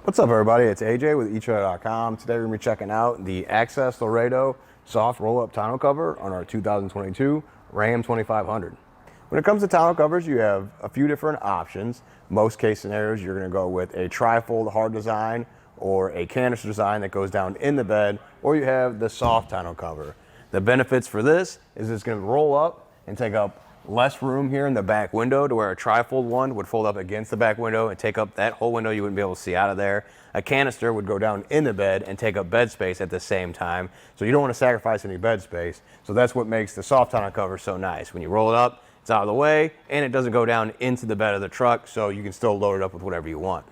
What's up, everybody? It's AJ with etrailer.com. Today we're going to be checking out the Access Laredo Soft roll-up tonneau cover on our 2022 Ram 2500. When it comes to tonneau covers, you have a few different options. Most case scenarios, you're going to go with a trifold hard design or a canister design that goes down in the bed, or you have the soft tonneau cover. The benefits for this is it's going to roll up and take up less room here in the back window, to where a trifold one would fold up against the back window and take up that whole window. You wouldn't be able to see out of there. A canister would go down in the bed and take up bed space at the same time. So you don't want to sacrifice any bed space. So that's what makes the soft tonneau cover so nice. When you roll it up, it's out of the way and it doesn't go down into the bed of the truck, so you can still load it up with whatever you want.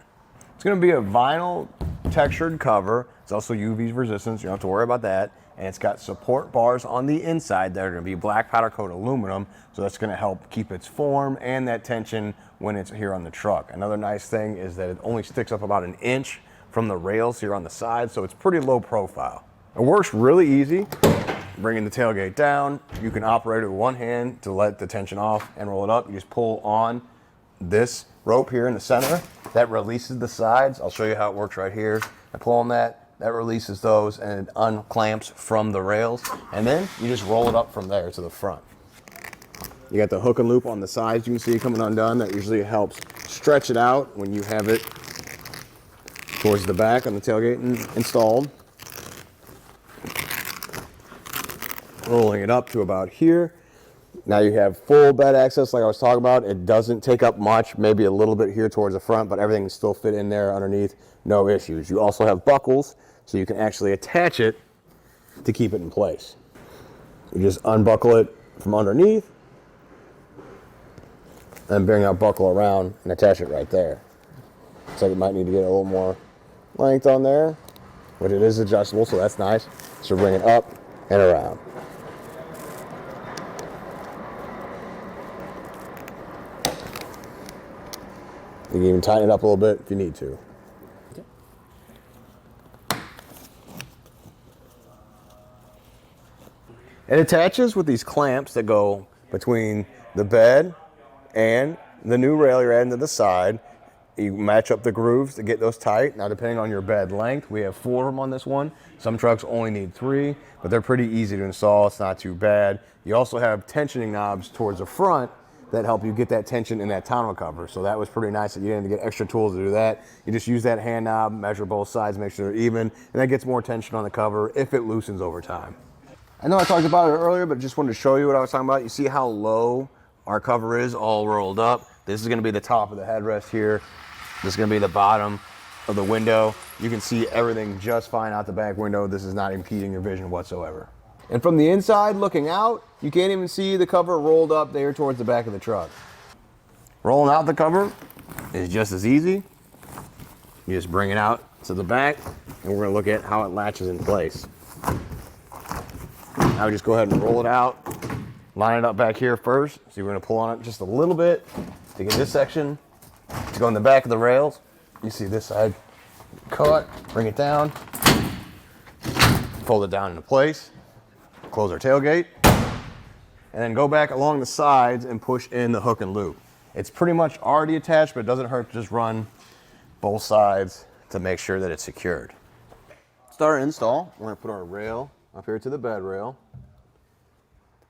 It's going to be a vinyl textured cover. It's also UV resistance. You don't have to worry about that. And it's got support bars on the inside that are going to be black powder coat aluminum, so that's going to help keep its form and that tension when it's here on the truck. Another nice thing is that it only sticks up about an inch from the rails here on the side, so it's pretty low profile. It works really easy. Bringing the tailgate down, you can operate it with one hand to let the tension off and roll it up. You just pull on this rope here in the center. That releases the sides. I'll show you how it works right here. I pull on that. That releases those and it unclamps from the rails, and then you just roll it up from there to the front. You got the hook and loop on the sides you can see coming undone. That usually helps stretch it out when you have it towards the back on the tailgate installed. Rolling it up to about here. Now you have full bed access like I was talking about. It doesn't take up much, maybe a little bit here towards the front, but everything can still fit in there underneath, no issues. You also have buckles, so you can actually attach it to keep it in place. You just unbuckle it from underneath and bring that buckle around and attach it right there. Looks like it might need to get a little more length on there, but it is adjustable, so that's nice. So bring it up and around. You can even tighten it up a little bit if you need to. It attaches with these clamps that go between the bed and the new rail you're adding to the side. You match up the grooves to get those tight. Now, depending on your bed length, we have 4 of them on this one. Some trucks only need 3, but they're pretty easy to install. It's not too bad. You also have tensioning knobs towards the front that help you get that tension in that tonneau cover. So that was pretty nice that you didn't have to get extra tools to do that. You just use that hand knob, measure both sides, make sure they're even, and that gets more tension on the cover if it loosens over time. I know I talked about it earlier, but just wanted to show you what I was talking about. You see how low our cover is, all rolled up. This is gonna be the top of the headrest here. This is gonna be the bottom of the window. You can see everything just fine out the back window. This is not impeding your vision whatsoever. And from the inside looking out, you can't even see the cover rolled up there towards the back of the truck. Rolling out the cover is just as easy. You just bring it out to the back, and we're gonna look at how it latches in place. Now we just go ahead and roll it out, line it up back here first. So we're gonna pull on it just a little bit to get this section to go in the back of the rails. You see this side cut, bring it down, fold it down into place. Close our tailgate, and then go back along the sides and push in the hook and loop. It's pretty much already attached, but it doesn't hurt to just run both sides to make sure that it's secured. Start our install. We're gonna put our rail up here to the bed rail.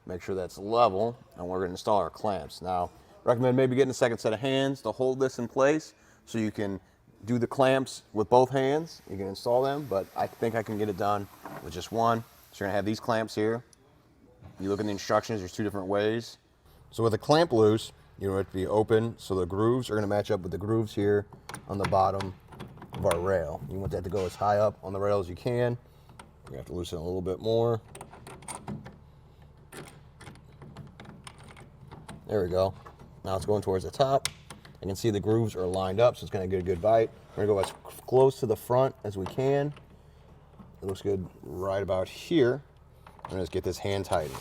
Make sure that's level, and we're gonna install our clamps. Now, recommend maybe getting a second set of hands to hold this in place so you can do the clamps with both hands. You can install them, but I think I can get it done with just one. So you're gonna have these clamps here. You look in the instructions, there's 2 different ways. So with a clamp loose, you want it to be open, so the grooves are gonna match up with the grooves here on the bottom of our rail. You want that to go as high up on the rail as you can. You have to loosen it a little bit more. There we go. Now it's going towards the top. I can see the grooves are lined up, so it's gonna get a good bite. We're gonna go as close to the front as we can. It looks good right about here. And just get this hand tightened.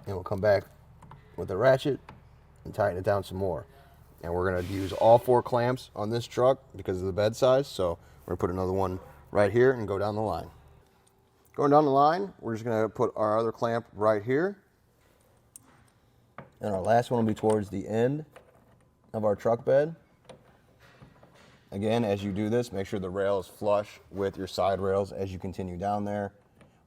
And we'll come back with the ratchet and tighten it down some more. And we're gonna use all 4 clamps on this truck because of the bed size. So we're gonna put another one right here and go down the line. Going down the line, we're just gonna put our other clamp right here. And our last one will be towards the end of our truck bed. Again, as you do this, make sure the rail is flush with your side rails as you continue down there.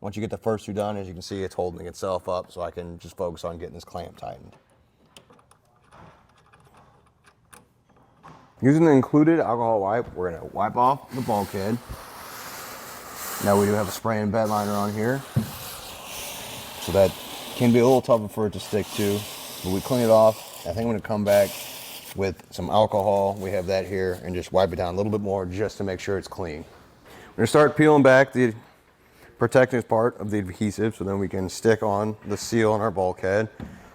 Once you get the first two done, as you can see, it's holding itself up, so I can just focus on getting this clamp tightened. Using the included alcohol wipe, we're gonna wipe off the bulkhead. Now we do have a spray and bed liner on here, so that can be a little tougher for it to stick to, but we clean it off. I think I'm gonna come back with some alcohol. We have that here, and just wipe it down a little bit more just to make sure it's clean. We're gonna start peeling back the protective part of the adhesive so then we can stick on the seal on our bulkhead.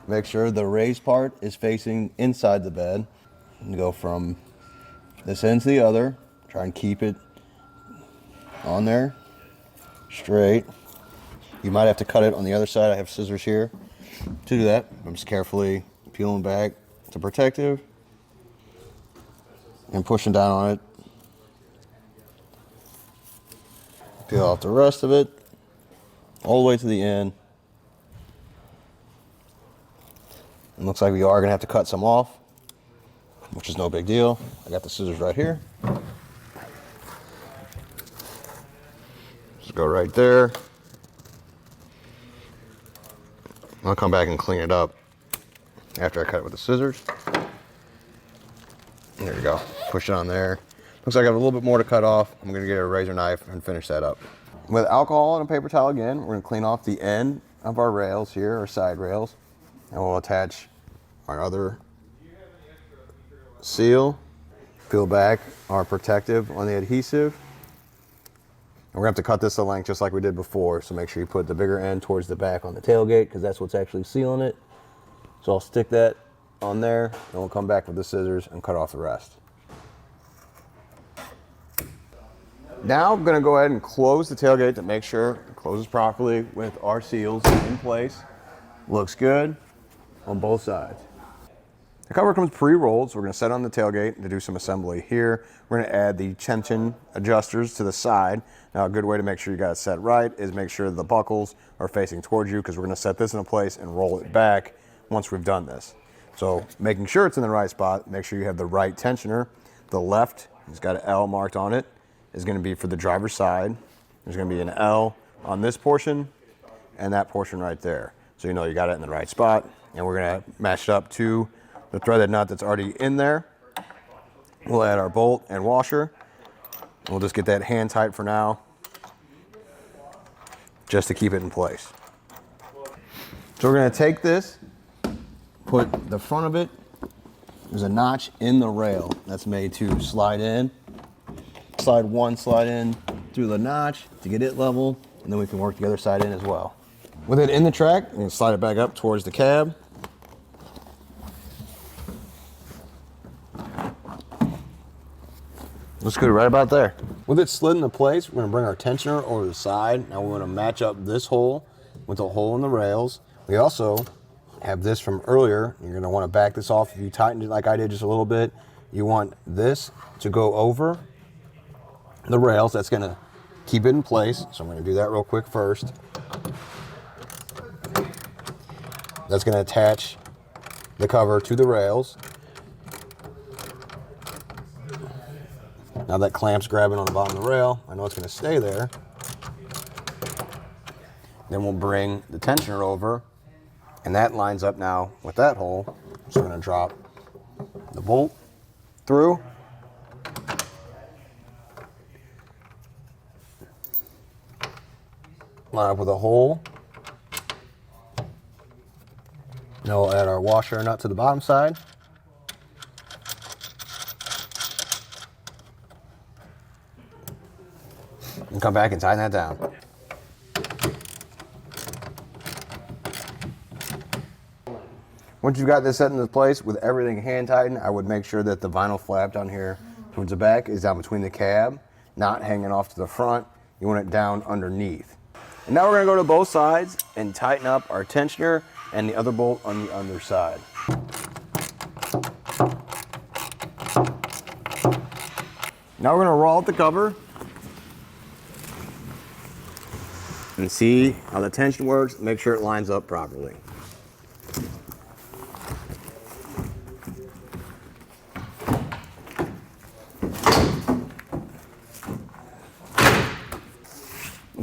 Make sure the raised part is facing inside the bed. And go from this end to the other. Try and keep it on there, straight. You might have to cut it on the other side. I have scissors here to do that. I'm just carefully peeling back to protective and pushing down on it. Peel off the rest of it, all the way to the end. It looks like we are gonna have to cut some off, which is no big deal. I got the scissors right here. Just go right there. I'll come back and clean it up after I cut it with the scissors. There you go, push it on there. Looks like I have a little bit more to cut off. I'm gonna get a razor knife and finish that up. With alcohol and a paper towel again, we're gonna clean off the end of our rails here, our side rails, and we'll attach our other seal, peel back our protective on the adhesive. And we're gonna have to cut this to length just like we did before, so make sure you put the bigger end towards the back on the tailgate because that's what's actually sealing it. So I'll stick that on there, and we'll come back with the scissors and cut off the rest. Now I'm gonna go ahead and close the tailgate to make sure it closes properly with our seals in place. Looks good on both sides. The cover comes pre-rolled, so we're gonna set on the tailgate to do some assembly here. We're gonna add the tension adjusters to the side. Now a good way to make sure you got it set right is make sure the buckles are facing towards you because we're gonna set this in place and roll it back once we've done this. So making sure it's in the right spot, make sure you have the right tensioner. The left has got an L marked on it, is gonna be for the driver's side. There's gonna be an L on this portion and that portion right there. So you know you got it in the right spot, and we're gonna match it up to the threaded nut that's already in there. We'll add our bolt and washer. We'll just get that hand tight for now, just to keep it in place. So we're gonna take this, put the front of it, there's a notch in the rail that's made to slide in. Slide in through the notch to get it level, and then we can work the other side in as well. With it in the track, you can slide it back up towards the cab. Looks good right about there. With it slid into place, we're gonna bring our tensioner over to the side. Now we're gonna match up this hole with the hole in the rails. We also have this from earlier. You're gonna wanna back this off. If you tightened it like I did just a little bit, you want this to go over the rails. That's gonna keep it in place. So I'm gonna do that real quick first. That's gonna attach the cover to the rails. Now that clamp's grabbing on the bottom of the rail, I know it's gonna stay there. Then we'll bring the tensioner over, and that lines up now with that hole. So we're gonna drop the bolt through. Line up with a hole. Now we'll add our washer nut to the bottom side. And come back and tighten that down. Once you've got this set into place with everything hand tightened, I would make sure that the vinyl flap down here towards the back is down between the cab, not hanging off to the front. You want it down underneath. And now we're gonna go to both sides and tighten up our tensioner and the other bolt on the underside. Now we're gonna roll out the cover and see how the tension works, make sure it lines up properly.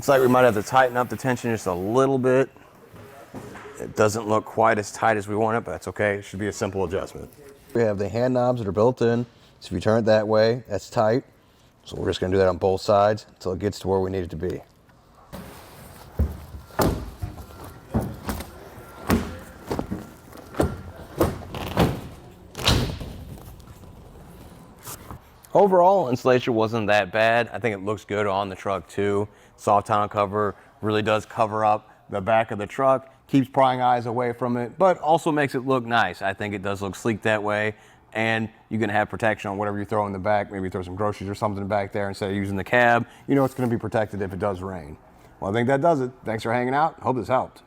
Looks like we might have to tighten up the tension just a little bit. It doesn't look quite as tight as we want it, but that's okay. It should be a simple adjustment. We have the hand knobs that are built in. So if you turn it that way, that's tight. So we're just gonna do that on both sides until it gets to where we need it to be. Overall, installation wasn't that bad. I think it looks good on the truck too. Soft tonneau cover really does cover up the back of the truck, keeps prying eyes away from it, but also makes it look nice. I think it does look sleek that way, and you can have protection on whatever you throw in the back. Maybe throw some groceries or something back there instead of using the cab. You know it's gonna be protected if it does rain. Well, I think that does it. Thanks for hanging out. Hope this helped.